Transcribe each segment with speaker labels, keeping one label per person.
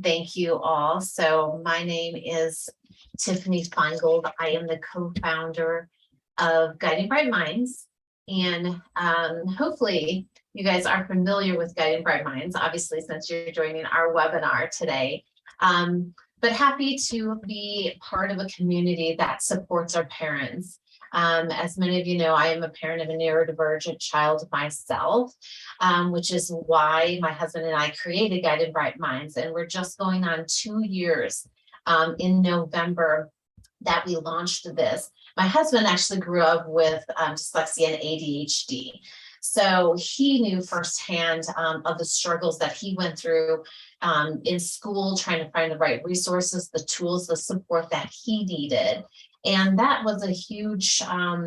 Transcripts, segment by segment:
Speaker 1: Thank you all. So my name is Tiffany Feingold. I am the co-founder of Guiding Bright Minds. And hopefully you guys are familiar with Guiding Bright Minds, obviously, since you're joining our webinar today. But happy to be part of a community that supports our parents. As many of you know, I am a parent of a neurodivergent child myself, which is why my husband and I created Guided Bright Minds. And we're just going on 2 years in November that we launched this. My husband actually grew up with dyslexia and ADHD. So he knew firsthand of the struggles that he went through in school, trying to find the right resources, the tools, the support that he needed. And that was a huge, I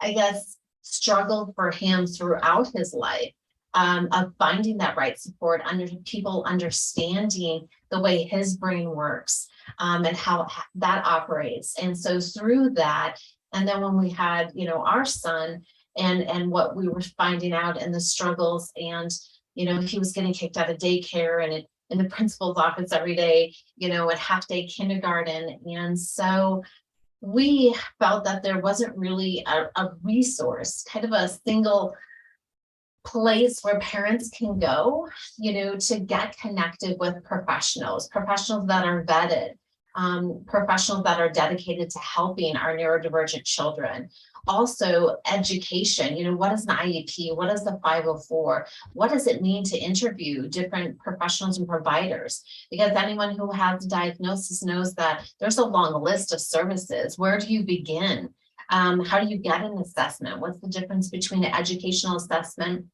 Speaker 1: guess, struggle for him throughout his life of finding that right support, people understanding the way his brain works and how that operates. And so through that, and then when we had, our son and what we were finding out and the struggles, and, he was getting kicked out of daycare and in the principal's office every day, at half-day kindergarten. And so we felt that there wasn't really a resource, kind of a single place where parents can go, to get connected with professionals that are vetted, professionals that are dedicated to helping our neurodivergent children. Also education, what is an IEP? What is the 504? What does it mean to interview different professionals and providers? Because anyone who has a diagnosis knows that there's a long list of services. Where do you begin? How do you get an assessment? What's the difference between an educational assessment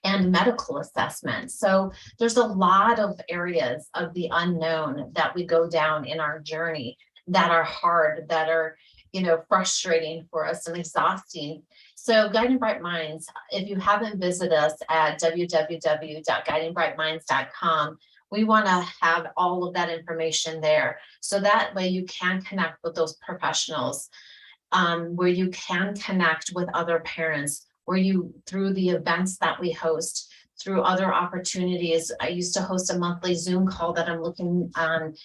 Speaker 1: and medical assessment? So there's a lot of areas of the unknown that we go down in our journey that are hard, that are, frustrating for us and exhausting. So Guiding Bright Minds, if you haven't visited us at www.guidingbrightminds.com, we want to have all of that information there. So that way you can connect with those professionals, where you can connect with other parents, where you, through the events that we host, through other opportunities. I used to host a monthly Zoom call that I'm looking on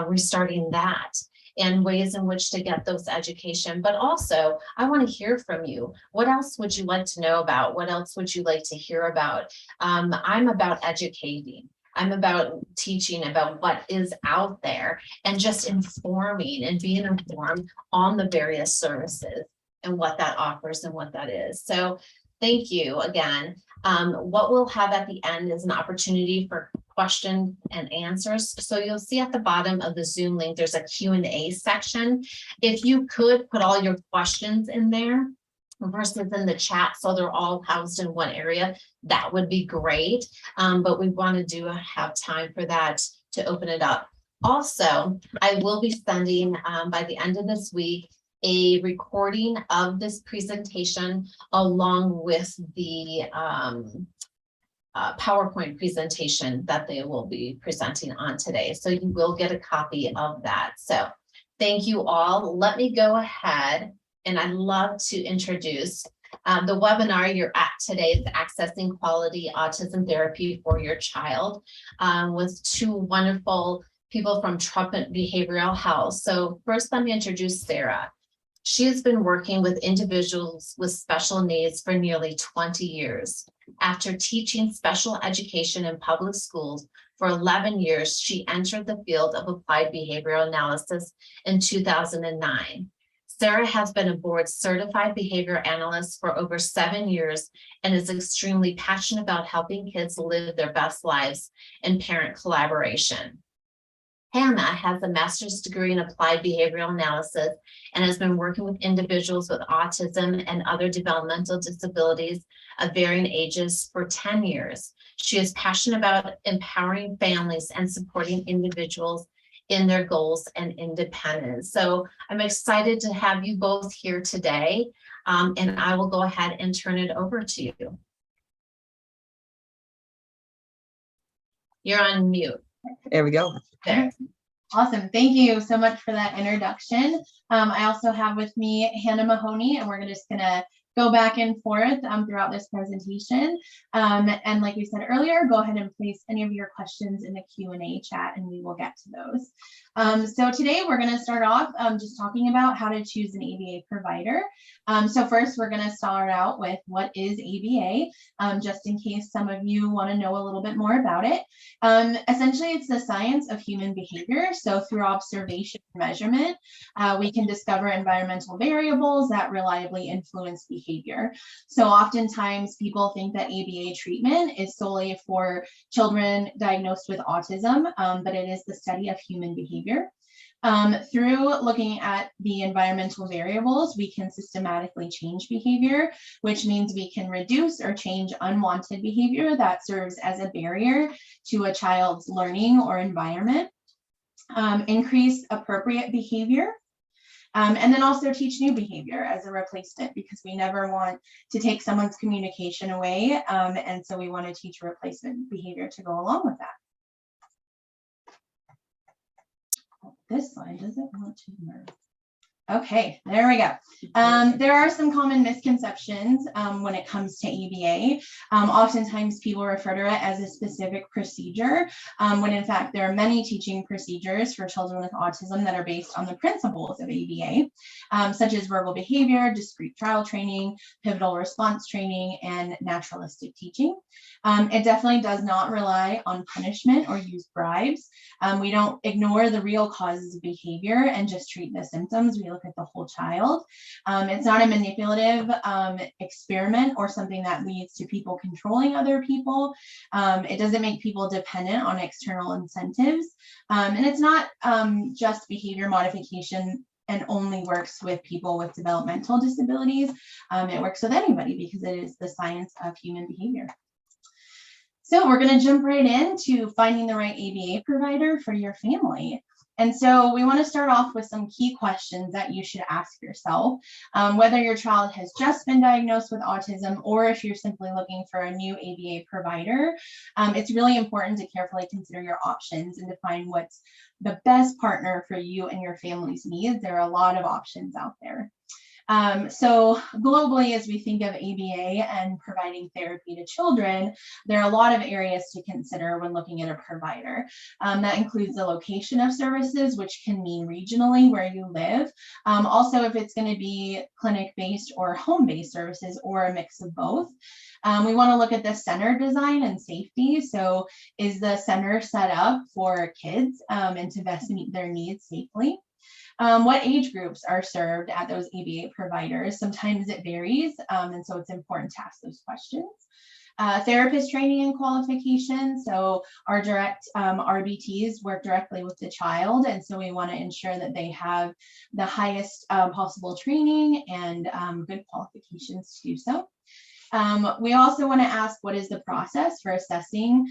Speaker 1: restarting that, and ways in which to get those education. But also, I want to hear from you. What else would you like to know about? What else would you like to hear about? I'm about educating. I'm about teaching about what is out there and just informing and being informed on the various services and what that offers and what that is. So thank you again. What we'll have at the end is an opportunity for question and answers. So you'll see at the bottom of the Zoom link, there's a Q&A section. If you could put all your questions in there versus in the chat, so they're all housed in one area, that would be great. But we want to have time for that to open it up. Also, I will be sending by the end of this week a recording of this presentation along with the PowerPoint presentation that they will be presenting on today. So you will get a copy of that. So thank you all. Let me go ahead, and I'd love to introduce the webinar you're at today is Accessing Quality Autism Therapy for Your Child, with two wonderful people from Trumpet Behavioral Health. So first, let me introduce Sarah. She has been working with individuals with special needs for nearly 20 years. After teaching special education in public schools for 11 years, she entered the field of applied behavioral analysis in 2009. Sarah has been a board certified behavior analyst for over 7 years and is extremely passionate about helping kids live their best lives in parent collaboration. Hannah has a master's degree in applied behavioral analysis and has been working with individuals with autism and other developmental disabilities of varying ages for 10 years. She is passionate about empowering families and supporting individuals in their goals and independence. So I'm excited to have you both here today, and I will go ahead and turn it over to you. You're on mute.
Speaker 2: There we go.
Speaker 1: There.
Speaker 3: Awesome. Thank you so much for that introduction. I also have with me Hannah Mahoney, and we're just going to go back and forth throughout this presentation. And like we said earlier, go ahead and place any of your questions in the Q&A chat and we will get to those. So today we're going to start off just talking about how to choose an ABA provider. So first we're going to start out with what is ABA, just in case some of you want to know a little bit more about it. Essentially, it's the science of human behavior. So through observation and measurement, we can discover environmental variables that reliably influence behavior. So oftentimes people think that ABA treatment is solely for children diagnosed with autism, but it is the study of human behavior. Through looking at the environmental variables, we can systematically change behavior, which means we can reduce or change unwanted behavior that serves as a barrier to a child's learning or environment, increase appropriate behavior, and then also teach new behavior as a replacement, because we never want to take someone's communication away. And so we want to teach replacement behavior to go along with that. This slide doesn't want to merge. Okay, there we go. There are some common misconceptions when it comes to ABA. Oftentimes people refer to it as a specific procedure, when in fact there are many teaching procedures for children with autism that are based on the principles of ABA, such as verbal behavior, discrete trial training, pivotal response training, and naturalistic teaching. It definitely does not rely on punishment or use bribes. We don't ignore the real causes of behavior and just treat the symptoms. We look at the whole child. It's not a manipulative experiment or something that leads to people controlling other people. It doesn't make people dependent on external incentives. And it's not just behavior modification and only works with people with developmental disabilities. It works with anybody because it is the science of human behavior. So we're going to jump right into finding the right ABA provider for your family. And so we want to start off with some key questions that you should ask yourself, whether your child has just been diagnosed with autism or if you're simply looking for a new ABA provider. It's really important to carefully consider your options and to find what's the best partner for you and your family's needs. There are a lot of options out there. So globally, as we think of ABA and providing therapy to children, there are a lot of areas to consider when looking at a provider. That includes the location of services, which can mean regionally where you live. Also, if it's going to be clinic-based or home-based services or a mix of both. We want to look at the center design and safety. So is the center set up for kids and to best meet their needs safely? What age groups are served at those ABA providers? Sometimes it varies, and so it's important to ask those questions. Therapist training and qualification. So our direct RBTs work directly with the child, and so we want to ensure that they have the highest possible training and good qualifications to do so. We also want to ask, what is the process for assessing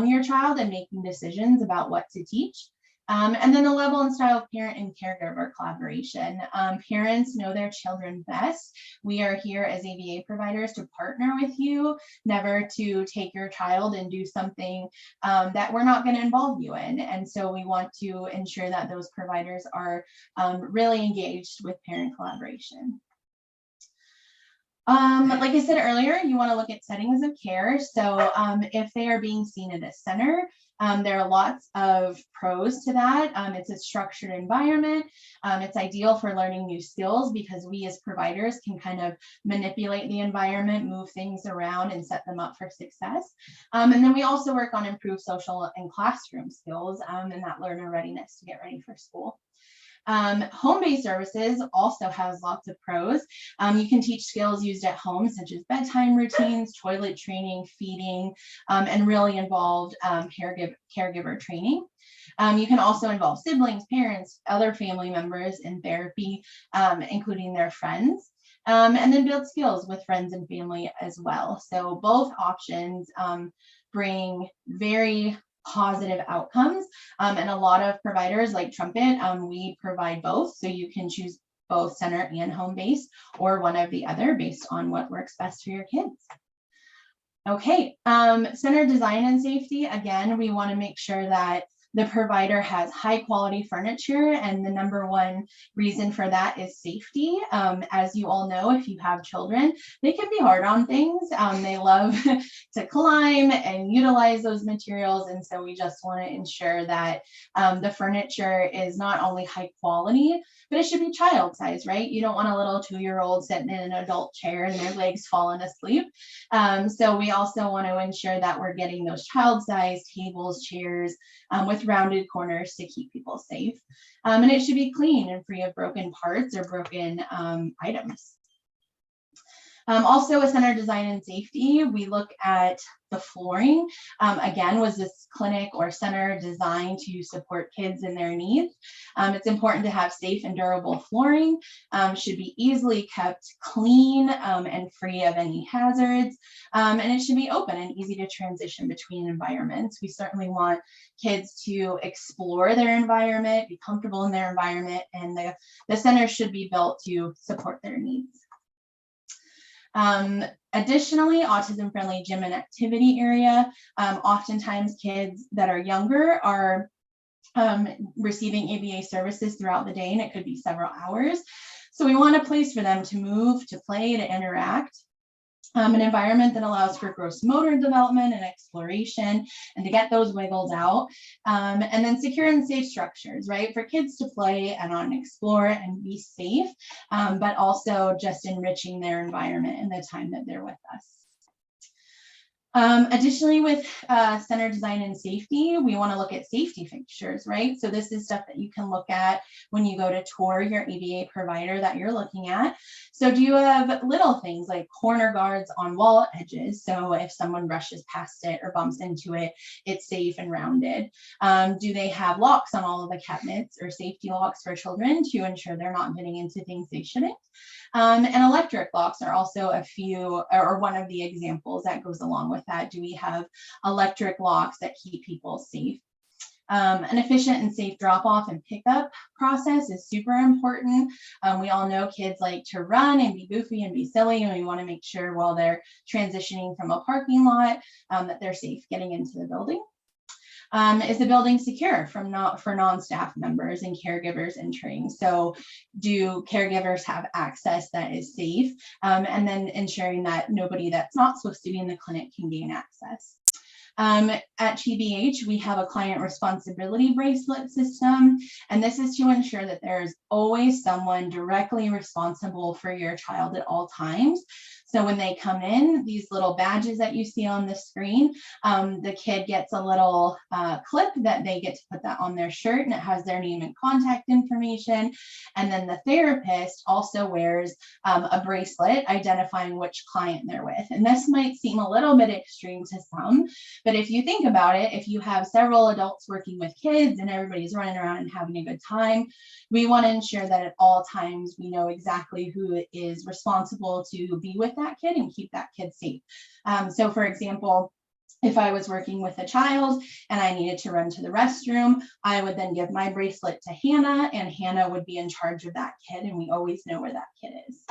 Speaker 3: your child and making decisions about what to teach? And then the level and style of parent and caregiver collaboration. Parents know their children best. We are here as ABA providers to partner with you, never to take your child and do something that we're not going to involve you in. And so we want to ensure that those providers are really engaged with parent collaboration. Like I said earlier, you want to look at settings of care. So if they are being seen at a center, there are lots of pros to that. It's a structured environment. It's ideal for learning new skills because we as providers can kind of manipulate the environment, move things around and set them up for success. And then we also work on improved social and classroom skills and that learner readiness to get ready for school. Home-based services also has lots of pros. You can teach skills used at home, such as bedtime routines, toilet training, feeding, and really involved caregiver training. You can also involve siblings, parents, other family members in therapy, including their friends. And then build skills with friends and family as well. So both options bring very positive outcomes, and a lot of providers like Trumpet, we provide both, so you can choose both center and home-based or one or the other based on what works best for your kids. Okay, center design and safety. Again, we want to make sure that the provider has high quality furniture, and the number one reason for that is safety. As you all know, if you have children, they can be hard on things. They love to climb and utilize those materials, and so we just want to ensure that the furniture is not only high quality, but it should be child size, right? You don't want a little 2-year-old sitting in an adult chair and their legs falling asleep. So we also want to ensure that we're getting those child size tables, chairs with rounded corners to keep people safe. And it should be clean and free of broken parts or broken items. Also with center design and safety, we look at the flooring. Again, was this clinic or center designed to support kids and their needs? It's important to have safe and durable flooring, should be easily kept clean and free of any hazards, and it should be open and easy to transition between environments. We certainly want kids to explore their environment, be comfortable in their environment, and the center should be built to support their needs. Additionally, autism-friendly gym and activity area. Oftentimes kids that are younger are receiving ABA services throughout the day, and it could be several hours. So we want a place for them to move, to play, to interact. An environment that allows for gross motor development and exploration and to get those wiggles out. And then secure and safe structures, right? For kids to play and explore and be safe, but also just enriching their environment and the time that they're with us. Additionally, with center design and safety, we want to look at safety fixtures, right? So this is stuff that you can look at when you go to tour your ABA provider that you're looking at. So do you have little things like corner guards on wall edges? So if someone brushes past it or bumps into it, it's safe and rounded. Do they have locks on all of the cabinets or safety locks for children to ensure they're not getting into things they shouldn't? And electric locks are also a few, or one of the examples that goes along with that. Do we have electric locks that keep people safe? An efficient and safe drop-off and pickup process is super important. We all know kids like to run and be goofy and be silly, and we want to make sure while they're transitioning from a parking lot that they're safe getting into the building. Is the building secure for non-staff members and caregivers entering? So do caregivers have access that is safe? And then ensuring that nobody that's not supposed to be in the clinic can gain access. At GBH, we have a client responsibility bracelet system, and this is to ensure that there's always someone directly responsible for your child at all times. So when they come in, these little badges that you see on the screen, the kid gets a little clip that they get to put that on their shirt, and it has their name and contact information. And then the therapist also wears a bracelet identifying which client they're with. And this might seem a little bit extreme to some, but if you think about it, if you have several adults working with kids and everybody's running around and having a good time, we want to ensure that at all times we know exactly who is responsible to be with that kid and keep that kid safe. So for example, if I was working with a child and I needed to run to the restroom, I would then give my bracelet to Hannah, and Hannah would be in charge of that kid, and we always know where that kid is.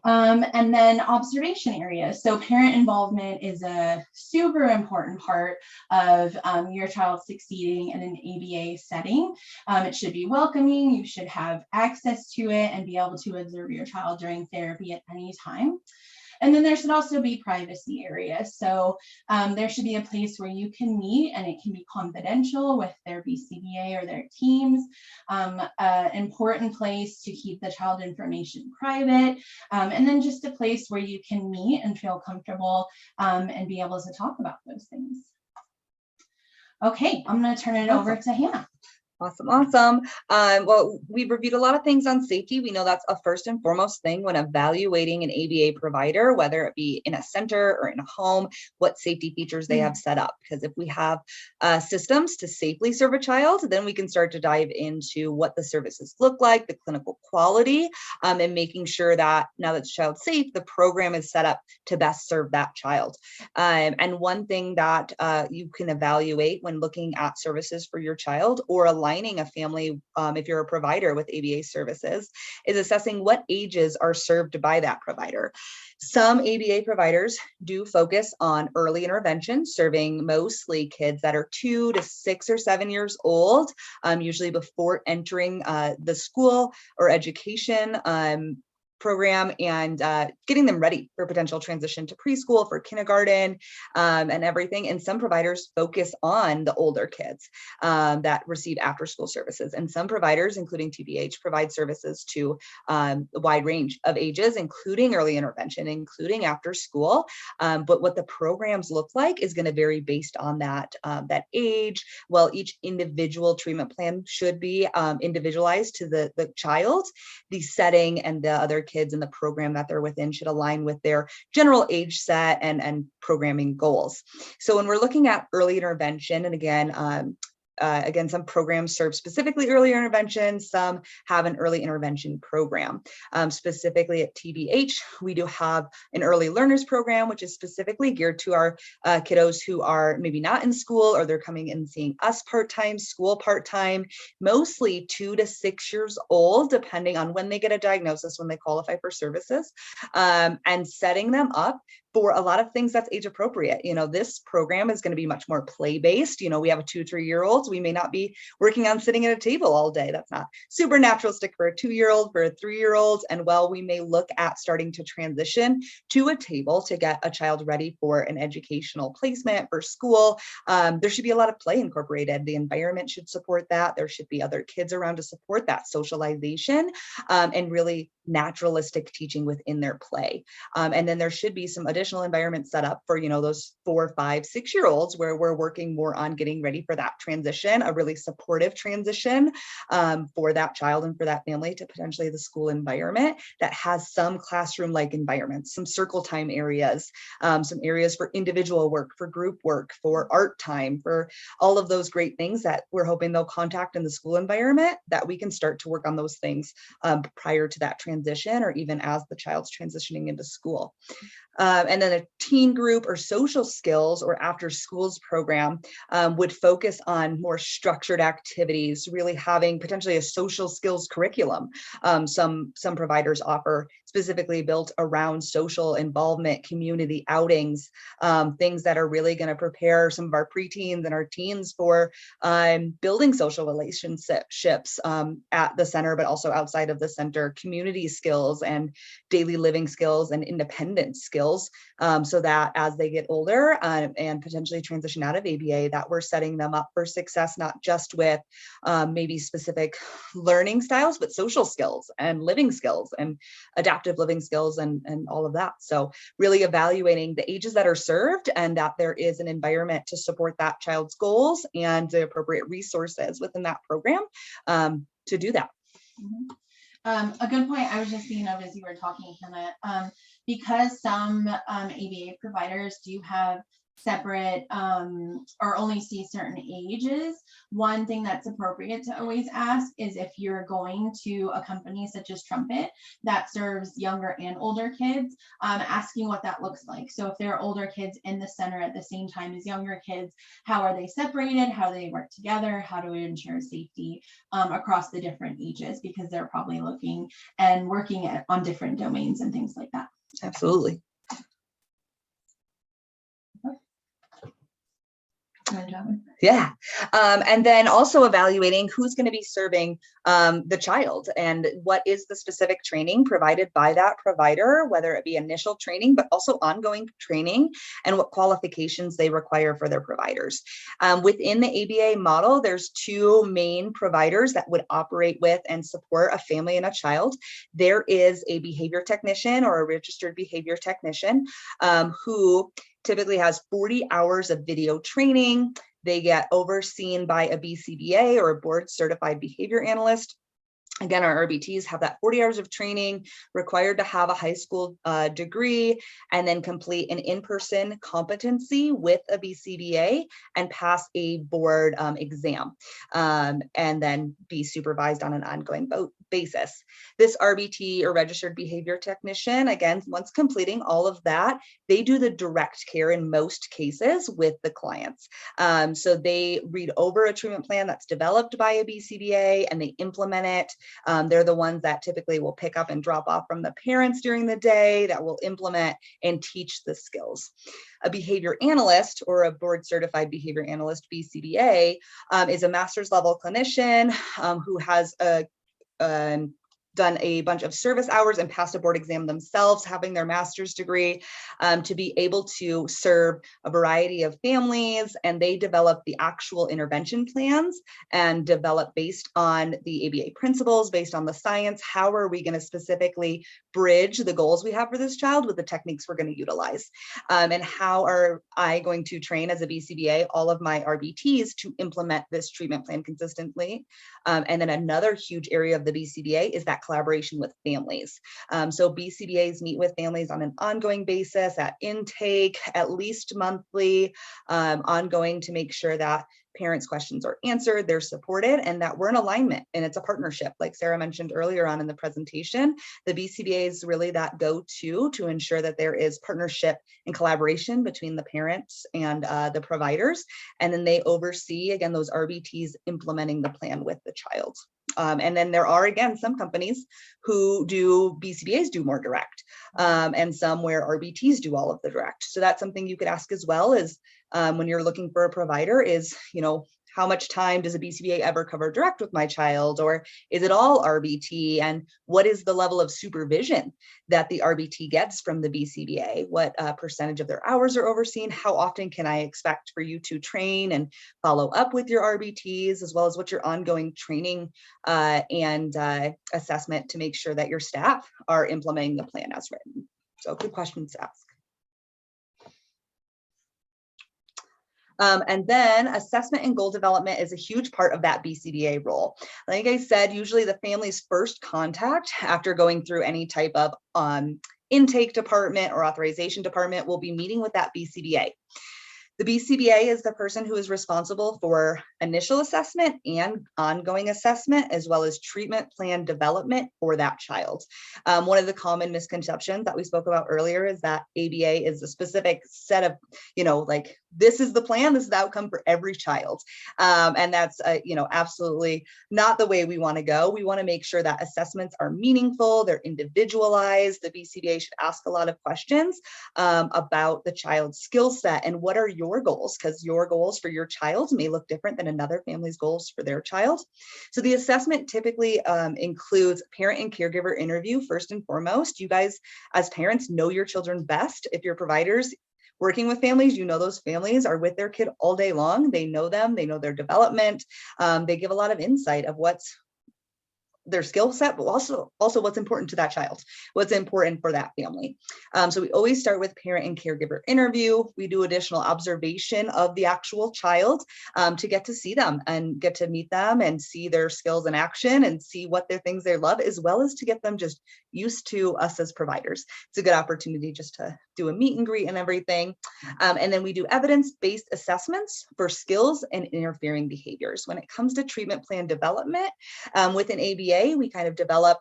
Speaker 3: And then observation areas. So parent involvement is a super important part of your child succeeding in an ABA setting. It should be welcoming. You should have access to it and be able to observe your child during therapy at any time. And then there should also be privacy areas. So there should be a place where you can meet, and it can be confidential with their BCBA or their teams. An important place to keep the child information private. And then just a place where you can meet and feel comfortable and be able to talk about those things. Okay, I'm going to turn it over to Hannah.
Speaker 2: Awesome. Well, we've reviewed a lot of things on safety. We know that's a first and foremost thing when evaluating an ABA provider, whether it be in a center or in a home, what safety features they have set up. Because if we have systems to safely serve a child, then we can start to dive into what the services look like, the clinical quality, and making sure that now that the child's safe, the program is set up to best serve that child. And one thing that you can evaluate when looking at services for your child or align aligning a family, if you're a provider with ABA services, is assessing what ages are served by that provider. Some ABA providers do focus on early intervention, serving mostly kids that are 2 to 6 or 7 years old, usually before entering the school or education program, and getting them ready for potential transition to preschool, for kindergarten, and everything. And some providers focus on the older kids that receive after school services. And some providers, including TBH, provide services to a wide range of ages, including early intervention, including after school. But what the programs look like is going to vary based on that age. Well, each individual treatment plan should be individualized to the child. The setting and the other kids in the program that they're within should align with their general age set and programming goals. So when we're looking at early intervention, and again, some programs serve specifically early intervention, some have an early intervention program. Specifically at TBH, we do have an early learners program, which is specifically geared to our kiddos who are maybe not in school, or they're coming and seeing us part-time, school part-time, mostly 2 to 6 years old, depending on when they get a diagnosis, when they qualify for services, and setting them up for a lot of things that's age appropriate. This program is going to be much more play-based. We have a 2 to 3-year-olds. We may not be working on sitting at a table all day. That's not super naturalistic for a 2-year-old, for a 3-year-old. And while we may look at starting to transition to a table to get a child ready for an educational placement for school, there should be a lot of play incorporated. The environment should support that. There should be other kids around to support that socialization, and really naturalistic teaching within their play. And then there should be some additional environment set up for, those 4, 5, 6-year-olds where we're working more on getting ready for that transition, a really supportive transition for that child and for that family to potentially the school environment that has some classroom-like environments, some circle time areas, some areas for individual work, for group work, for art time, for all of those great things that we're hoping they'll contact in the school environment, that we can start to work on those things prior to that transition, or even as the child's transitioning into school. And then a teen group or social skills or after schools program would focus on more structured activities, really having potentially a social skills curriculum. Some providers offer specifically built around social involvement, community outings, things that are really going to prepare some of our preteens and our teens for building social relationships at the center, but also outside of the center, community skills and daily living skills and independence skills, so that as they get older and potentially transition out of ABA, that we're setting them up for success, not just with maybe specific learning styles, but social skills and living skills and adaptive living skills and all of that. So really evaluating the ages that are served and that there is an environment to support that child's goals and the appropriate resources within that program to do that.
Speaker 3: Mm-hmm. A good point I was just thinking of as you were talking, Hannah, because some ABA providers do have separate or only see certain ages. One thing that's appropriate to always ask is if you're going to a company such as Trumpet that serves younger and older kids, asking what that looks like. So if there are older kids in the center at the same time as younger kids, how are they separated? How do they work together? How do we ensure safety across the different ages? Because they're probably looking and working on different domains and things like that.
Speaker 2: Absolutely. Yeah. And then also evaluating who's going to be serving the child and what is the specific training provided by that provider, whether it be initial training, but also ongoing training, and what qualifications they require for their providers. Within the ABA model, there's 2 main providers that would operate with and support a family and a child. There is a behavior technician or a registered behavior technician who typically has 40 hours of video training. They get overseen by a BCBA or a board certified behavior analyst. Again, our RBTs have that 40 hours of training, required to have a high school degree, and then complete an in-person competency with a BCBA and pass a board exam, and then be supervised on an ongoing basis. This RBT, or registered behavior technician, again, once completing all of that, they do the direct care in most cases with the clients. So they read over a treatment plan that's developed by a BCBA and they implement it. They're the ones that typically will pick up and drop off from the parents during the day, that will implement and teach the skills. A behavior analyst, or a board certified behavior analyst, BCBA, is a master's level clinician who has done a bunch of service hours and passed a board exam themselves, having their master's degree, to be able to serve a variety of families. And they develop the actual intervention plans and develop based on the ABA principles, based on the science. How are we going to specifically bridge the goals we have for this child with the techniques we're going to utilize? And how are I going to train as a BCBA all of my RBTs to implement this treatment plan consistently? And then another huge area of the BCBA is that collaboration with families. So BCBAs meet with families on an ongoing basis, at intake, at least monthly, ongoing, to make sure that parents' questions are answered, they're supported, and that we're in alignment, and it's a partnership. Like Sarah mentioned earlier on in the presentation, the BCBA is really that go-to to ensure that there is partnership and collaboration between the parents and the providers. And then they oversee, again, those RBTs implementing the plan with the child. And then there are, again, some companies who do BCBAs do more direct, and some where RBTs do all of the direct. So that's something you could ask as well, is when you're looking for a provider, is, how much time does a BCBA ever cover direct with my child, or is it all RBT? And what is the level of supervision that the RBT gets from the BCBA? What percentage of their hours are overseen? How often can I expect for you to train and follow up with your RBTs, as well as what's your ongoing training and assessment to make sure that your staff are implementing the plan as written? So good questions to ask. And then assessment and goal development is a huge part of that BCBA role. Like I said, usually the family's first contact after going through any type of intake department or authorization department will be meeting with that BCBA. The BCBA is the person who is responsible for initial assessment and ongoing assessment, as well as treatment plan development for that child. One of the common misconceptions that we spoke about earlier is that ABA is a specific set of, like, this is the plan, this is the outcome for every child. And that's, absolutely not the way we want to go. We want to make sure that assessments are meaningful, they're individualized. The BCBA should ask a lot of questions about the child's skill set and what are your goals, because your goals for your child may look different than another family's goals for their child. So the assessment typically includes parent and caregiver interview first and foremost. You guys as parents know your children best. If you're providers working with families, those families are with their kid all day long. They know them, they know their development. They give a lot of insight of what's their skill set, but also what's important to that child, what's important for that family. So we always start with parent and caregiver interview. We do additional observation of the actual child to get to see them and get to meet them and see their skills in action and see what their things they love, as well as to get them just used to us as providers. It's a good opportunity just to do a meet and greet and everything. And then we do evidence-based assessments for skills and interfering behaviors. When it comes to treatment plan development within ABA, we kind of develop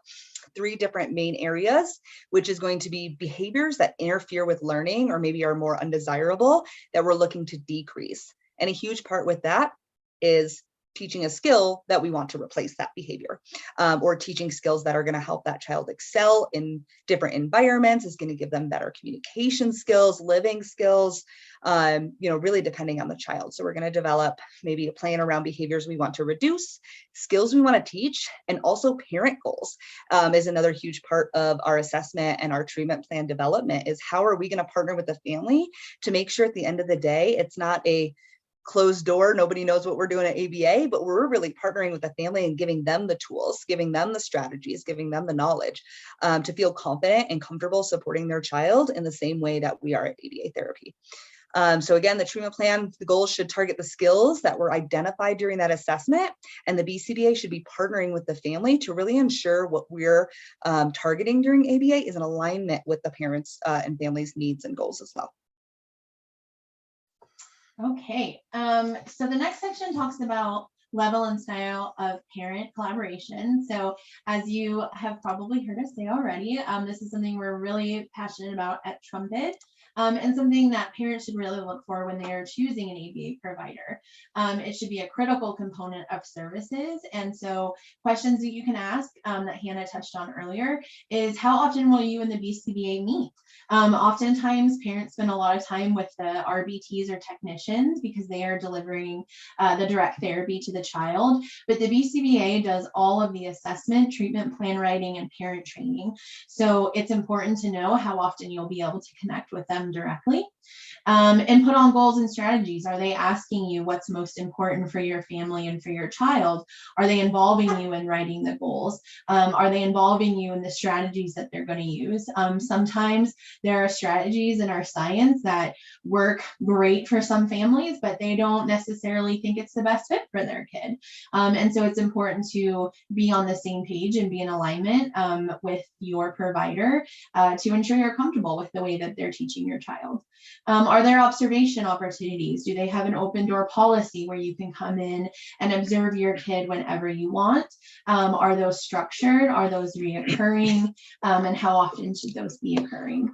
Speaker 2: 3 different main areas, which is going to be behaviors that interfere with learning or maybe are more undesirable that we're looking to decrease. And a huge part with that is teaching a skill that we want to replace that behavior, or teaching skills that are going to help that child excel in different environments, is going to give them better communication skills, living skills, really depending on the child. So we're going to develop maybe a plan around behaviors we want to reduce, skills we want to teach, and also parent goals is another huge part of our assessment and our treatment plan development, is how are we going to partner with the family to make sure at the end of the day, it's not a closed door, nobody knows what we're doing at ABA, but we're really partnering with the family and giving them the tools, giving them the strategies, giving them the knowledge to feel confident and comfortable supporting their child in the same way that we are at ABA therapy. So again, the treatment plan, the goals should target the skills that were identified during that assessment, and the BCBA should be partnering with the family to really ensure what we're targeting during ABA is in alignment with the parents and families' needs and goals as well.
Speaker 3: Okay, so the next section talks about level and style of parent collaboration. So as you have probably heard us say already, this is something we're really passionate about at Trumpet. And something that parents should really look for when they are choosing an ABA provider. It should be a critical component of services. And so questions that you can ask that Hannah touched on earlier is, how often will you and the BCBA meet? Oftentimes parents spend a lot of time with the RBTs or technicians because they are delivering the direct therapy to the child, but the BCBA does all of the assessment, treatment plan writing, and parent training. So it's important to know how often you'll be able to connect with them directly. And put on goals and strategies. Are they asking you what's most important for your family and for your child? Are they involving you in writing the goals? Are they involving you in the strategies that they're going to use? Sometimes there are strategies in our science that work great for some families, but they don't necessarily think it's the best fit for their kid. And so it's important to be on the same page and be in alignment with your provider to ensure you're comfortable with the way that they're teaching your child. Are there observation opportunities? Do they have an open door policy where you can come in and observe your kid whenever you want? Are those structured? Are those reoccurring? And how often should those be occurring?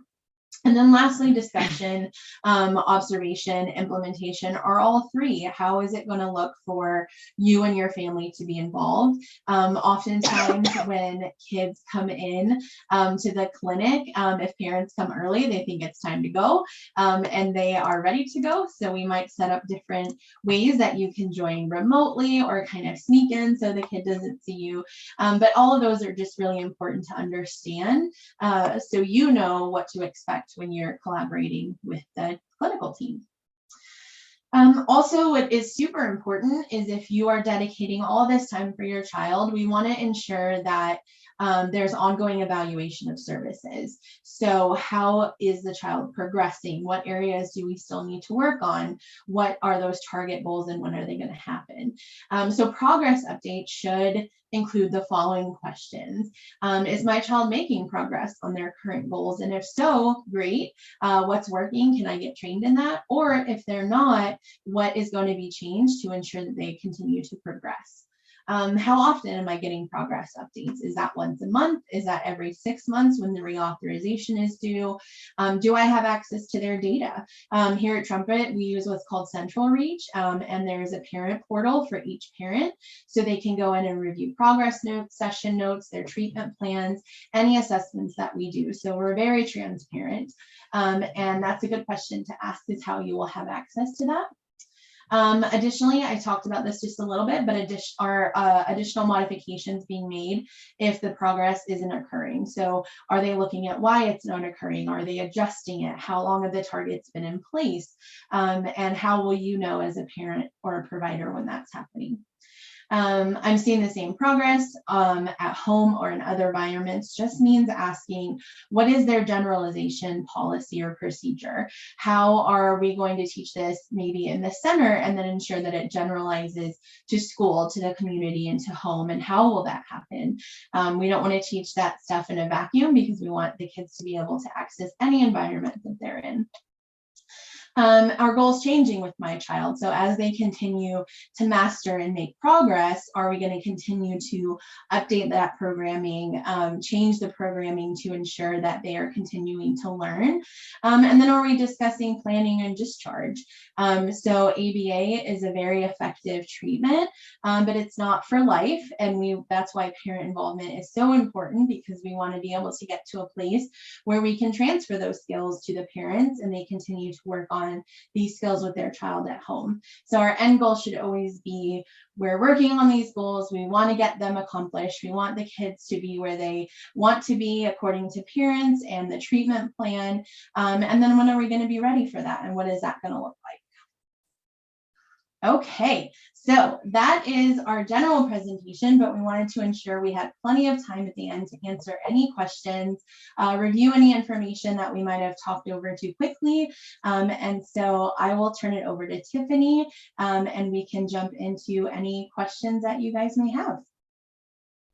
Speaker 3: And then lastly, discussion, observation, implementation are all three. How is it going to look for you and your family to be involved? Oftentimes when kids come in to the clinic, if parents come early, they think it's time to go and they are ready to go. So we might set up different ways that you can join remotely or kind of sneak in so the kid doesn't see you. But all of those are just really important to understand so you know what to expect when you're collaborating with the clinical team. Also, what is super important is if you are dedicating all this time for your child, we want to ensure that there's ongoing evaluation of services. So how is the child progressing? What areas do we still need to work on? What are those target goals and when are they going to happen? So progress updates should include the following questions. Is my child making progress on their current goals? And if so, great. What's working? Can I get trained in that? Or if they're not, what is going to be changed to ensure that they continue to progress? How often am I getting progress updates? Is that once a month? Is that every 6 months when the reauthorization is due? Do I have access to their data? Here at Trumpet, we use what's called Central Reach, and there's a parent portal for each parent, so they can go in and review progress notes, session notes, their treatment plans, any assessments that we do. So we're very transparent, and that's a good question to ask, is how you will have access to that. Additionally, I talked about this just a little bit, but additional modifications being made if the progress isn't occurring. So are they looking at why it's not occurring? Are they adjusting it? How long have the targets been in place? And how will you know as a parent or a provider when that's happening? I'm seeing the same progress at home or in other environments just means asking, what is their generalization policy or procedure? How are we going to teach this maybe in the center and then ensure that it generalizes to school, to the community, and to home? And how will that happen? We don't want to teach that stuff in a vacuum because we want the kids to be able to access any environment that they're in. Our goals changing with my child. So as they continue to master and make progress, are we going to continue to update that programming, change the programming to ensure that they are continuing to learn? And then are we discussing planning and discharge? So ABA is a very effective treatment, but it's not for life. And that's why parent involvement is so important, because we want to be able to get to a place where we can transfer those skills to the parents and they continue to work on these skills with their child at home. So our end goal should always be, we're working on these goals. We want to get them accomplished. We want the kids to be where they want to be according to parents and the treatment plan. And then when are we going to be ready for that? And what is that going to look like? Okay, so that is our general presentation, but we wanted to ensure we had plenty of time at the end to answer any questions, review any information that we might have talked over too quickly. And so I will turn it over to Tiffany, and we can jump into any questions that you guys may have.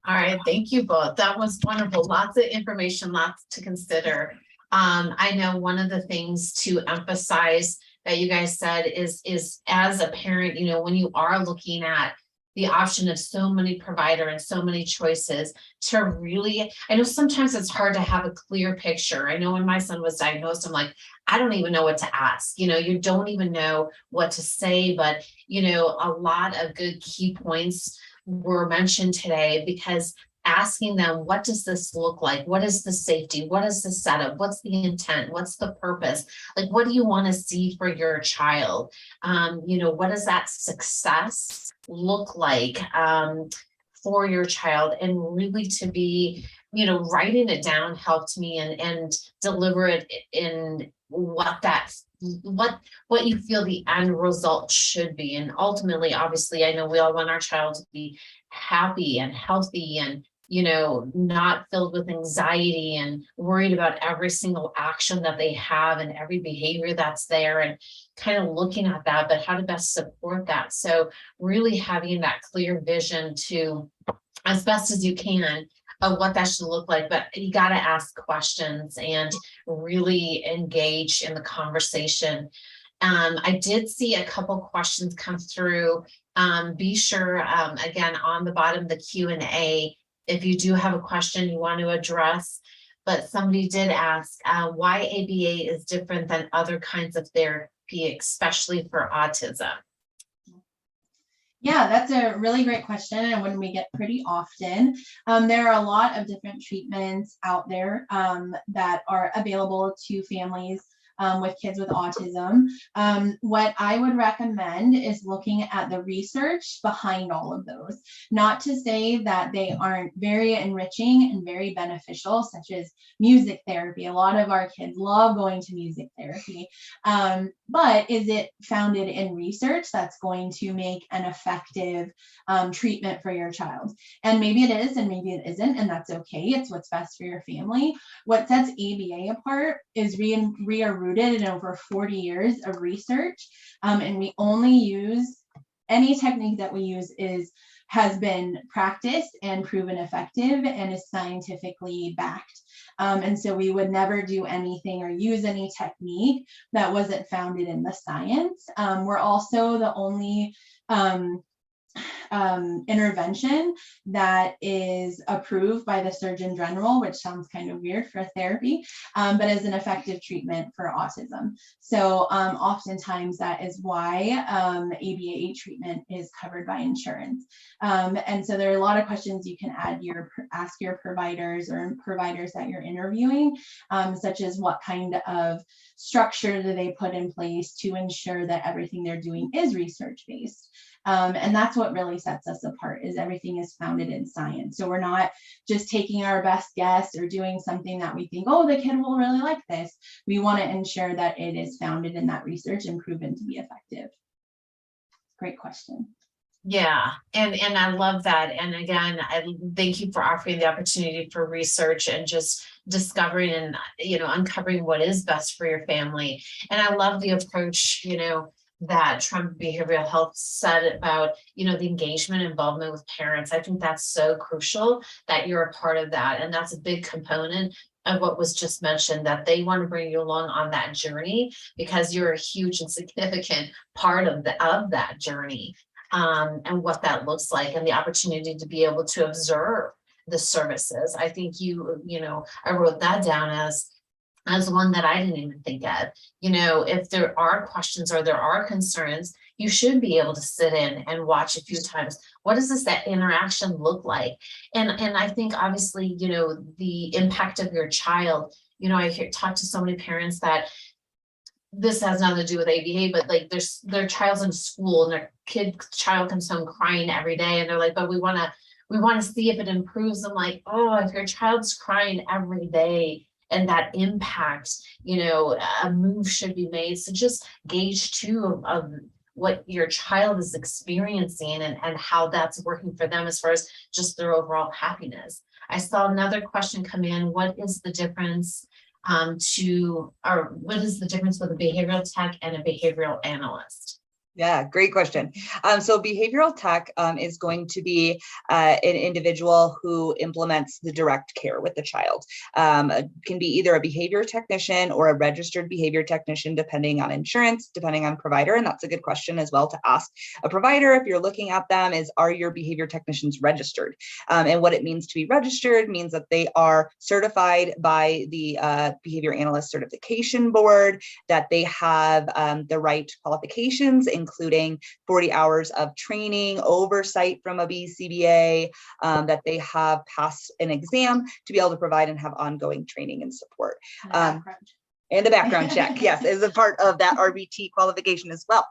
Speaker 1: All right, thank you both. That was wonderful. Lots of information, lots to consider. I know one of the things to emphasize that you guys said is as a parent, you know, when you are looking at the option of so many provider and so many choices, to really, I know sometimes it's hard to have a clear picture. I know when my son was diagnosed, I'm like, I don't even know what to ask. You know, you don't even know what to say, but you know, a lot of good key points were mentioned today, because asking them, what does this look like? What is the safety? What is the setup? What's the intent? What's the purpose? Like, what do you want to see for your child? You know, what does that success look like for your child? And really to be, you know, writing it down helped me and deliver it in what you feel the end result should be. And ultimately, obviously, I know we all want our child to be happy and healthy and, you know, not filled with anxiety and worried about every single action that they have and every behavior that's there, and kind of looking at that, but how to best support that. So really having that clear vision to, as best as you can, of what that should look like. But you got to ask questions and really engage in the conversation. I did see a couple questions come through. Be sure, again, on the bottom of the Q&A, if you do have a question you want to address. But somebody did ask why ABA is different than other kinds of therapy, especially for autism.
Speaker 3: Yeah, that's a really great question, and one we get pretty often. There are a lot of different treatments out there that are available to families with kids with autism. What I would recommend is looking at the research behind all of those. Not to say that they aren't very enriching and very beneficial, such as music therapy. A lot of our kids love going to music therapy. But is it founded in research that's going to make an effective treatment for your child? And maybe it is, and maybe it isn't, and that's okay. It's what's best for your family. What sets ABA apart is we are rooted in over 40 years of research, and we only use, any technique that we use has been practiced and proven effective and is scientifically backed. And so we would never do anything or use any technique that wasn't founded in the science. We're also the only intervention that is approved by the Surgeon General, which sounds kind of weird for therapy, but is an effective treatment for autism. So oftentimes that is why ABA treatment is covered by insurance. And so there are a lot of questions you can ask your providers or providers that you're interviewing, such as what kind of structure do they put in place to ensure that everything they're doing is research-based. And that's what really sets us apart, is everything is founded in science. So we're not just taking our best guess or doing something that we think, oh, the kid will really like this. We want to ensure that it is founded in that research and proven to be effective. Great question.
Speaker 1: Yeah, and I love that. And again, I thank you for offering the opportunity for research and just discovering and, you know, uncovering what is best for your family. And I love the approach, you know, that Trumpet Behavioral Health said about, you know, the engagement, involvement with parents. I think that's so crucial that you're a part of that. And that's a big component of what was just mentioned, that they want to bring you along on that journey because you're a huge and significant part of that journey, and what that looks like, and the opportunity to be able to observe the services. I think you know, I wrote that down as one that I didn't even think of. You know, if there are questions or there are concerns, you should be able to sit in and watch a few times. What does that interaction look like? And I think obviously, you know, the impact of your child, you know, I talk to so many parents that this has nothing to do with ABA, but like their child's in school and their child comes home crying every day, and they're like, but we want to see if it improves. I'm like, oh, if your child's crying every day, and that impact, you know, a move should be made. So just gauge too of what your child is experiencing and how that's working for them as far as just their overall happiness. I saw another question come in. What is the difference what is the difference with a behavioral tech and a behavioral analyst?
Speaker 2: Yeah, great question. So behavioral tech is going to be an individual who implements the direct care with the child. Can be either a behavior technician or a registered behavior technician, depending on insurance, depending on provider. And that's a good question as well to ask a provider if you're looking at them is, are your behavior technicians registered? And what it means to be registered means that they are certified by the Behavior Analyst Certification Board, that they have the right qualifications, including 40 hours of training, oversight from a BCBA, that they have passed an exam to be able to provide and have ongoing training and support. And a background check, yes, is a part of that RBT qualification as well.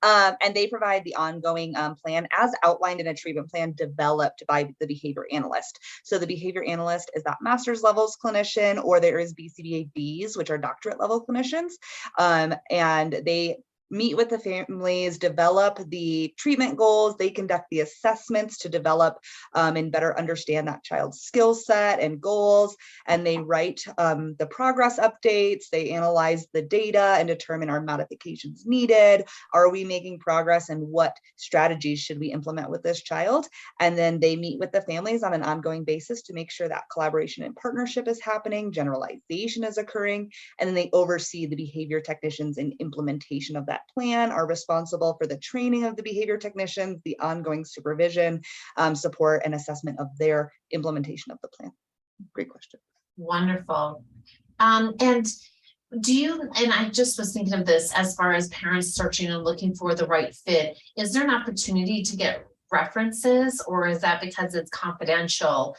Speaker 2: And they provide the ongoing plan as outlined in a treatment plan developed by the behavior analyst. So the behavior analyst is that master's levels clinician, or there is BCBA Bs, which are doctorate level clinicians. And they meet with the families, develop the treatment goals. They conduct the assessments to develop and better understand that child's skill set and goals. And they write the progress updates. They analyze the data and determine are modifications needed. Are we making progress, and what strategies should we implement with this child? And then they meet with the families on an ongoing basis to make sure that collaboration and partnership is happening, generalization is occurring, and then they oversee the behavior technicians in implementation of that plan, are responsible for the training of the behavior technicians, the ongoing supervision, support, and assessment of their implementation of the plan. Great question.
Speaker 1: Wonderful. And I just was thinking of this as far as parents searching and looking for the right fit. Is there an opportunity to get references, or is that because it's confidential?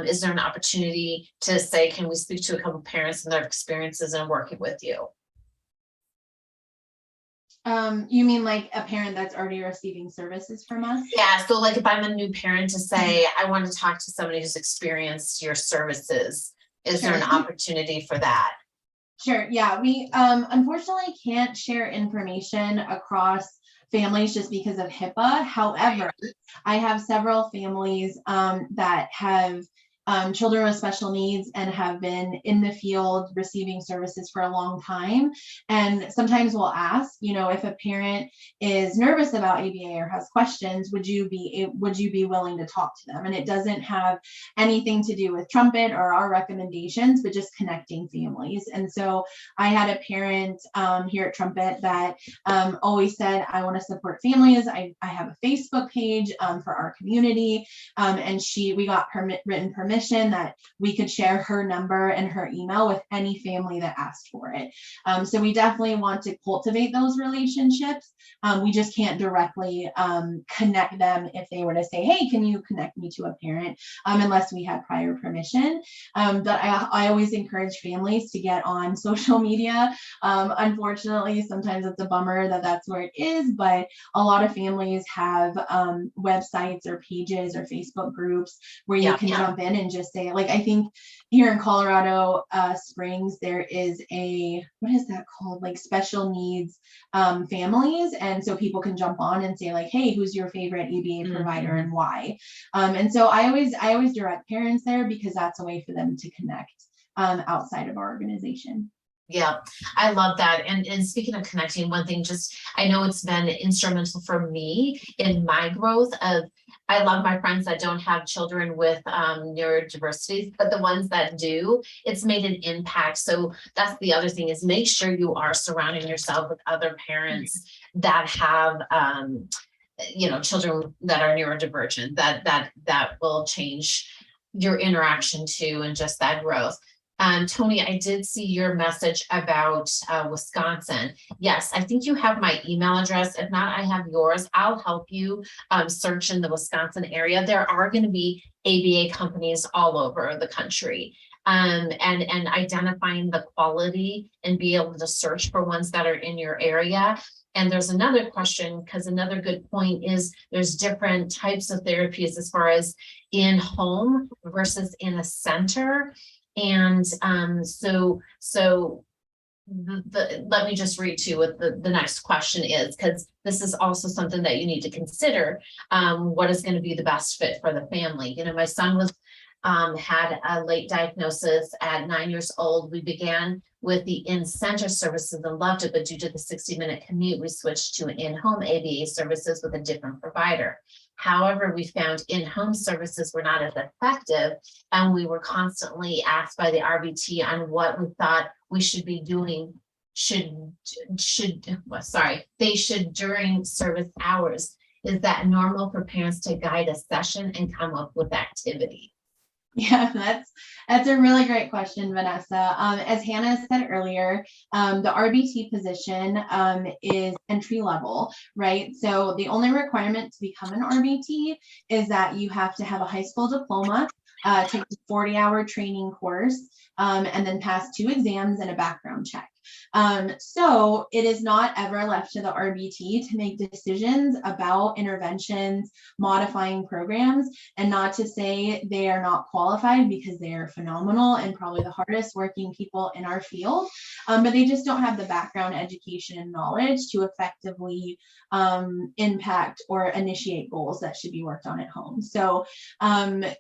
Speaker 1: Is there an opportunity to say, can we speak to a couple of parents and their experiences in working with you?
Speaker 3: You mean like a parent that's already receiving services from us?
Speaker 1: Yeah, so like if I'm a new parent to say, I want to talk to somebody who's experienced your services, is there an opportunity for that?
Speaker 3: Sure, yeah, we unfortunately can't share information across families just because of HIPAA. However, I have several families that have children with special needs and have been in the field receiving services for a long time. And sometimes we'll ask, if a parent is nervous about ABA or has questions, would you be willing to talk to them? And it doesn't have anything to do with Trumpet or our recommendations, but just connecting families. And so I had a parent here at Trumpet that always said, I want to support families. I have a Facebook page for our community. And we got written permission that we could share her number and her email with any family that asked for it. So we definitely want to cultivate those relationships. We just can't directly connect them if they were to say, hey, can you connect me to a parent, unless we had prior permission. But I always encourage families to get on social media. Unfortunately, sometimes it's a bummer that that's where it is, but a lot of families have websites or pages or Facebook groups where you can jump in and just say, like, I think here in Colorado Springs, there is what is that called? Like special needs families. And so people can jump on and say like, hey, who's your favorite ABA provider and why? And so I always direct parents there because that's a way for them to connect outside of our organization.
Speaker 1: Yeah, I love that. And speaking of connecting, one thing, I know it's been instrumental for me in my growth I love my friends that don't have children with neurodiversities, but the ones that do, it's made an impact. So that's the other thing, is make sure you are surrounding yourself with other parents that have children that are neurodivergent, that will change your interaction too, and just that growth. Tony, I did see your message about Wisconsin. Yes, I think you have my email address. If not, I have yours. I'll help you search in the Wisconsin area. There are going to be ABA companies all over the country. And identifying the quality and be able to search for ones that are in your area. And there's another question, because another good point is there's different types of therapies as far as in home versus in a center. And so let me just read to you what the next question is, because this is also something that you need to consider. What is going to be the best fit for the family? You know, my son was had a late diagnosis at 9 years old. We began with the in-center services and loved it, but due to the 60-minute commute, we switched to in-home ABA services with a different provider. However, we found in-home services were not as effective, and we were constantly asked by the RBT on what we thought we should be doing they should during service hours. Is that normal for parents to guide a session and come up with activity?
Speaker 3: Yeah, that's a really great question, Vanessa. As Hannah said earlier, the RBT position is entry level, right? So the only requirement to become an RBT is that you have to have a high school diploma, take a 40-hour training course, and then pass 2 exams and a background check. So it is not ever left to the RBT to make decisions about interventions, modifying programs, and not to say they are not qualified, because they are phenomenal and probably the hardest working people in our field, but they just don't have the background education and knowledge to effectively impact or initiate goals that should be worked on at home. So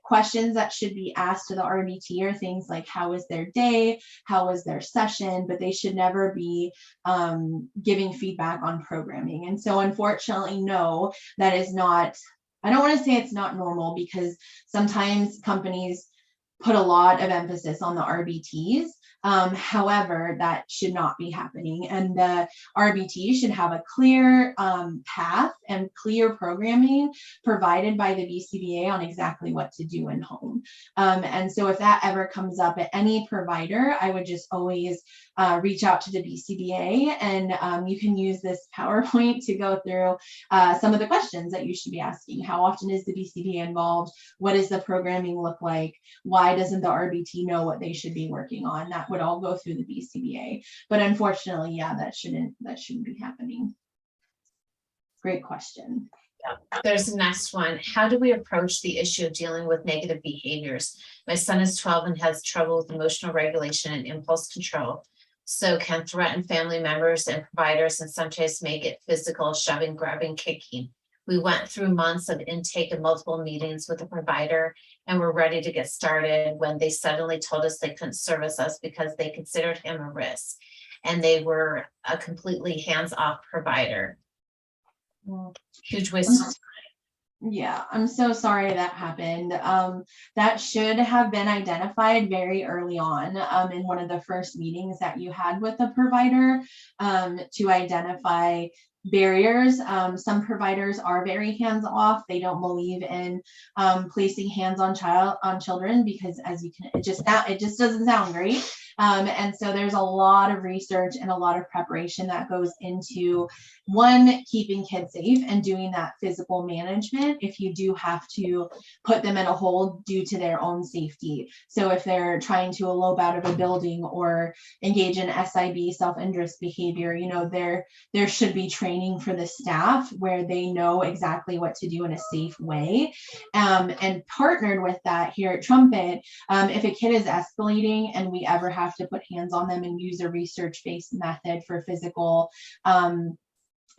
Speaker 3: questions that should be asked to the RBT are things like, how was their day? How was their session? But they should never be giving feedback on programming. And so unfortunately, no, that is not, I don't want to say it's not normal, because sometimes companies put a lot of emphasis on the RBTs. However, that should not be happening. And the RBT should have a clear path and clear programming provided by the BCBA on exactly what to do in home. And so if that ever comes up at any provider, I would just always reach out to the BCBA, and you can use this PowerPoint to go through some of the questions that you should be asking. How often is the BCBA involved? What does the programming look like? Why doesn't the RBT know what they should be working on? That would all go through the BCBA. But unfortunately, yeah, that shouldn't be happening. Great question.
Speaker 1: There's the next one. How do we approach the issue of dealing with negative behaviors? My son is 12 and has trouble with emotional regulation and impulse control, so can threaten family members and providers, and sometimes make it physical, shoving, grabbing, kicking. We went through months of intake and multiple meetings with the provider, and were ready to get started when they suddenly told us they couldn't service us because they considered him a risk, and they were a completely hands-off provider. Huge waste of time.
Speaker 3: Yeah, I'm so sorry that happened. That should have been identified very early on in one of the first meetings that you had with the provider, to identify barriers. Some providers are very hands-off. They don't believe in placing hands on children, because as you can, it just doesn't sound great. And so there's a lot of research and a lot of preparation that goes into, one, keeping kids safe and doing that physical management if you do have to put them in a hold due to their own safety. So if they're trying to elope out of a building or engage in SIB, self-interest behavior, you know, there should be training for the staff where they know exactly what to do in a safe way. And partnered with that here at Trumpet, if a kid is escalating and we ever have to put hands on them and use a research-based method for physical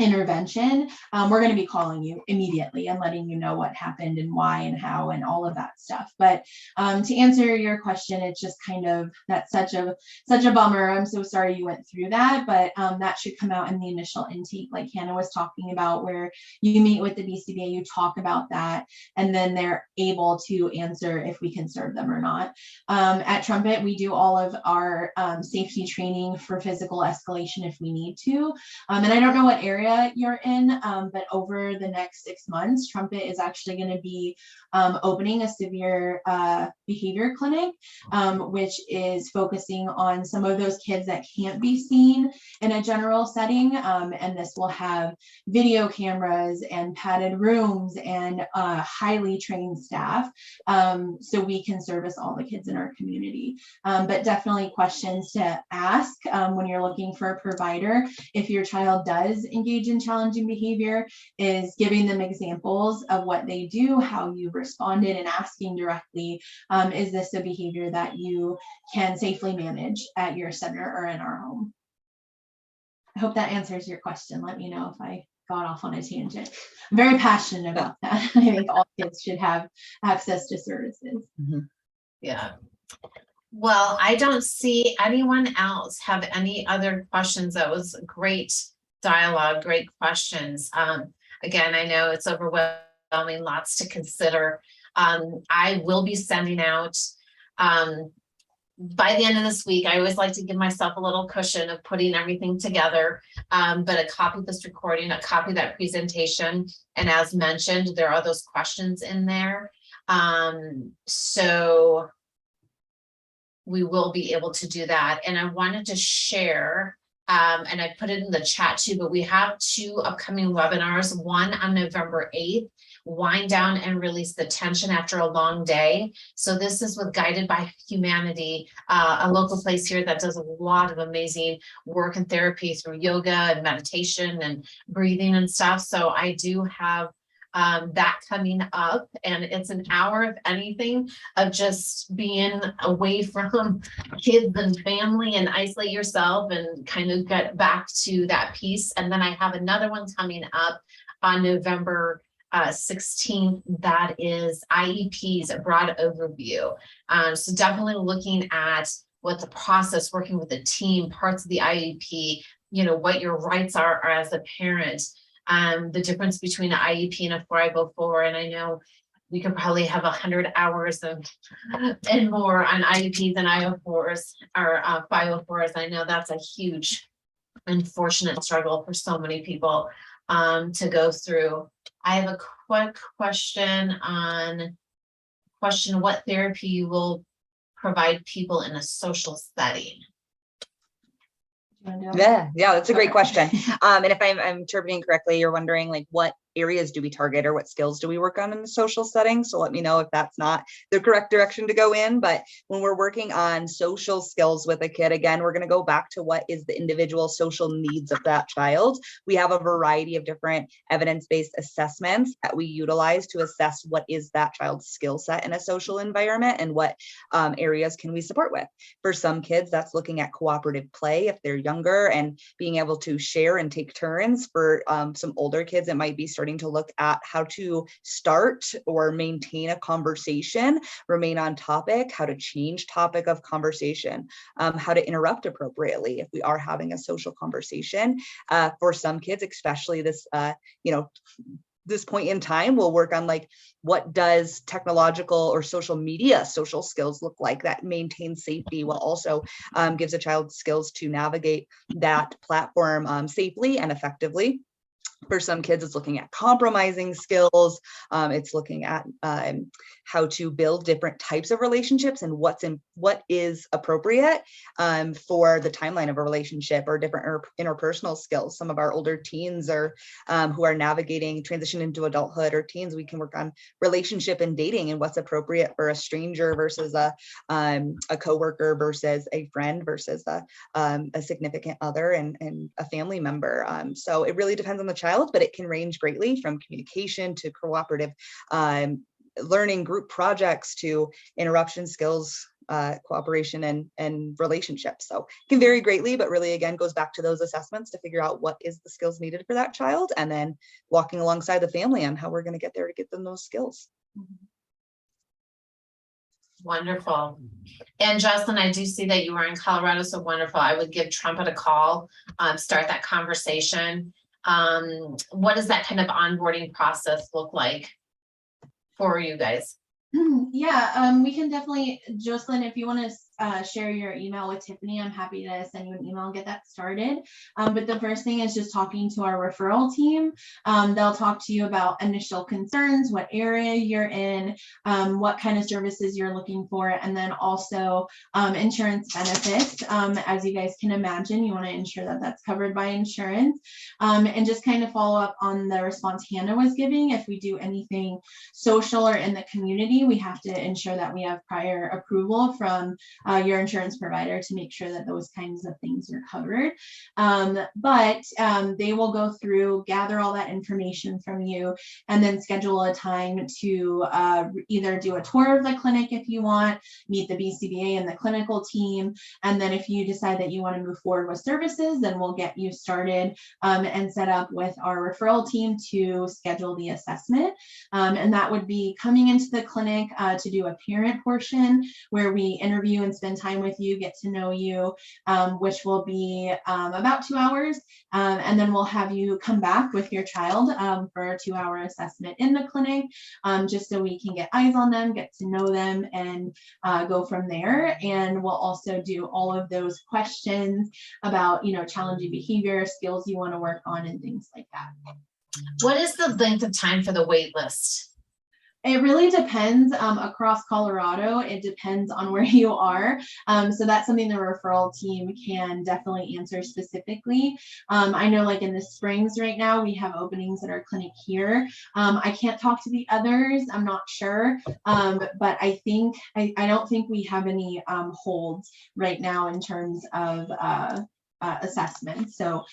Speaker 3: intervention, we're going to be calling you immediately and letting you know what happened and why and how and all of that stuff. But to answer your question, it's just kind of, that's such a bummer. I'm so sorry you went through that, but that should come out in the initial intake, like Hannah was talking about, where you meet with the BCBA, you talk about that, and then they're able to answer if we can serve them or not. At Trumpet, we do all of our safety training for physical escalation if we need to. And I don't know what area you're in, but over the next 6 months, Trumpet is actually going to be opening a severe behavior clinic, which is focusing on some of those kids that can't be seen in a general setting. And this will have video cameras and padded rooms and highly trained staff, so we can service all the kids in our community. But definitely questions to ask when you're looking for a provider. If your child does engage in challenging behavior, is giving them examples of what they do, how you responded, and asking directly, is this a behavior that you can safely manage at your center or in our home? I hope that answers your question. Let me know if I got off on a tangent. I'm very passionate about that. I think all kids should have access to services.
Speaker 1: Yeah. Well, I don't see anyone else have any other questions. That was a great dialogue, great questions. Again, I know it's overwhelming, lots to consider. I will be sending out, by the end of this week. I always like to give myself a little cushion of putting everything together, but a copy of this recording, a copy of that presentation. And as mentioned, there are those questions in there. So we will be able to do that. And I wanted to share, and I put it in the chat too, but we have 2 upcoming webinars, one on November 8th, wind down and release the tension after a long day. So this is with Guided by Humanity, a local place here that does a lot of amazing work and therapy through yoga and meditation and breathing and stuff. So I do have that coming up, and it's an hour, if anything, of just being away from kids and family and isolate yourself and kind of get back to that peace. And then I have another one coming up on November 16th. That is IEPs, a broad overview. So definitely looking at what the process, working with the team, parts of the IEP, you know, what your rights are as a parent. The difference between an IEP and a 504, and I know we could probably have 100 hours of and more on IEPs and I04s or 504s. I know that's a huge, unfortunate struggle for so many people to go through. I have a quick question on what therapy you will provide people in a social setting.
Speaker 2: Yeah, that's a great question. And if I'm interpreting correctly, you're wondering like what areas do we target or what skills do we work on in the social setting? So let me know if that's not the correct direction to go in. But when we're working on social skills with a kid, again, we're going to go back to what is the individual social needs of that child. We have a variety of different evidence-based assessments that we utilize to assess what is that child's skill set in a social environment and what areas can we support with. For some kids, that's looking at cooperative play if they're younger and being able to share and take turns. For some older kids, it might be starting to look at how to start or maintain a conversation, remain on topic, how to change topic of conversation, how to interrupt appropriately if we are having a social conversation. For some kids, especially this, this point in time, we'll work on like, what does technological or social media social skills look like that maintains safety while also gives a child skills to navigate that platform safely and effectively. For some kids, it's looking at compromising skills. It's looking at how to build different types of relationships and what is appropriate for the timeline of a relationship or different interpersonal skills. Some of our older teens are who are navigating transition into adulthood or teens. We can work on relationship and dating and what's appropriate for a stranger versus a coworker versus a friend versus a significant other and a family member. So it really depends on the child, but it can range greatly from communication to cooperative learning, group projects to interruption skills, cooperation and relationships. So it can vary greatly, but really again goes back to those assessments to figure out what is the skills needed for that child and then walking alongside the family on how we're going to get there to get them those skills.
Speaker 1: Wonderful. And Jocelyn, I do see that you are in Colorado, so wonderful. I would give Trumpet a call, start that conversation. What does that kind of onboarding process look like for you guys?
Speaker 3: Yeah, we can definitely, Jocelyn, if you want to share your email with Tiffany, I'm happy to send you an email and get that started. But the first thing is just talking to our referral team. They'll talk to you about initial concerns, what area you're in, what kind of services you're looking for, and then also insurance benefits. As you guys can imagine, you want to ensure that that's covered by insurance, and just kind of follow up on the response Hannah was giving. If we do anything social or in the community, we have to ensure that we have prior approval from your insurance provider to make sure that those kinds of things are covered. But they will go through, gather all that information from you, and then schedule a time to either do a tour of the clinic if you want, meet the BCBA and the clinical team. And then if you decide that you want to move forward with services, then we'll get you started and set up with our referral team to schedule the assessment. And that would be coming into the clinic to do a parent portion where we interview and spend time with you, get to know you, which will be about 2 hours. And then we'll have you come back with your child for a 2-hour assessment in the clinic, just so we can get eyes on them, get to know them, and go from there. And we'll also do all of those questions about, challenging behavior, skills you want to work on, and things like that.
Speaker 1: What is the length of time for the wait list?
Speaker 3: It really depends across Colorado. It depends on where you are. So that's something the referral team can definitely answer specifically. I know like in the Springs right now, we have openings at our clinic here. I can't talk to the others. I'm not sure. But I don't think we have any holds right now in terms of assessment. So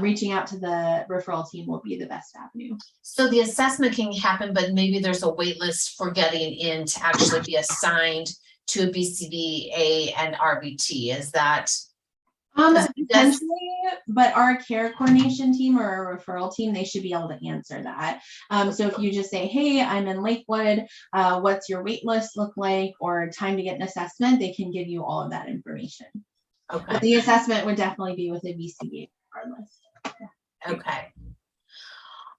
Speaker 3: reaching out to the referral team will be the best avenue.
Speaker 1: So the assessment can happen, but maybe there's a wait list for getting in to actually be assigned to a BCBA and RBT. Is that?
Speaker 3: Potentially, but our care coordination team or our referral team, they should be able to answer that. So if you just say, hey, I'm in Lakewood, what's your wait list look like, or time to get an assessment, they can give you all of that information.
Speaker 1: Okay.
Speaker 3: But the assessment would definitely be with a BCBA regardless.
Speaker 1: Okay.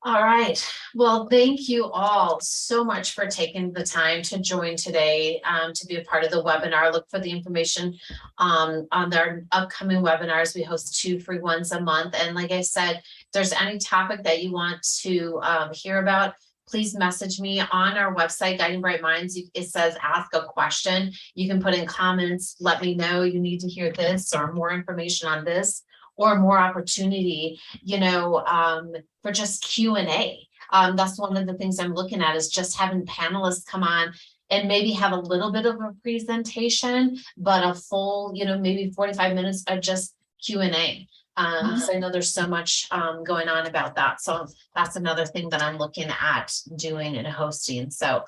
Speaker 1: All right. Well, thank you all so much for taking the time to join today, to be a part of the webinar. Look for the information on their upcoming webinars. We host 2 free ones a month. And like I said, if there's any topic that you want to hear about, please message me on our website, Guiding Bright Minds. It says ask a question. You can put in comments, let me know you need to hear this or more information on this or more opportunity, for just Q&A. That's one of the things I'm looking at is just having panelists come on and maybe have a little bit of a presentation, but a full, maybe 45 minutes of just Q&A. So I know there's so much going on about that. So that's another thing that I'm looking at doing and hosting. So,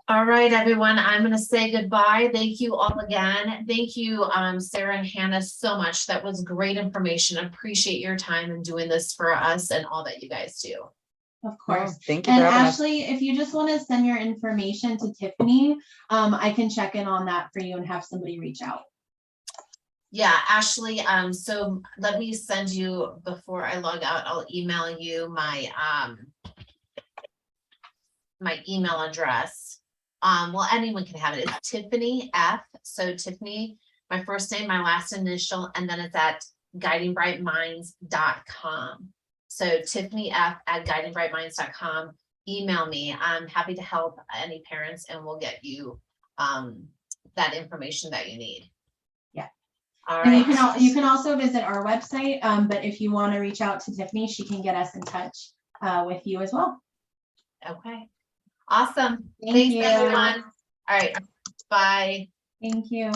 Speaker 1: all right, everyone, I'm going to say goodbye. Thank you all again. Thank you, Sarah and Hannah, so much. That was great information. Appreciate your time and doing this for us and all that you guys do.
Speaker 3: Of course.
Speaker 2: Oh, thank you.
Speaker 3: And
Speaker 2: for having us.
Speaker 3: Ashley, if you just want to send your information to Tiffany, I can check in on that for you and have somebody reach out.
Speaker 1: Yeah, Ashley, so let me send you, before I log out, I'll email you my email address. Well, anyone can have it. It's Tiffany F. So Tiffany, my first name, my last initial, and then it's at guidingbrightminds.com. So Tiffany F at guidingbrightminds.com. Email me. I'm happy to help any parents and we'll get you that information that you need. All right.
Speaker 3: And you can also visit our website, but if you want to reach out to Tiffany, she can get us in touch with you as well.
Speaker 1: Okay. Awesome.
Speaker 3: Thank you.
Speaker 1: Thanks, everyone. All right. Bye.
Speaker 3: Thank you.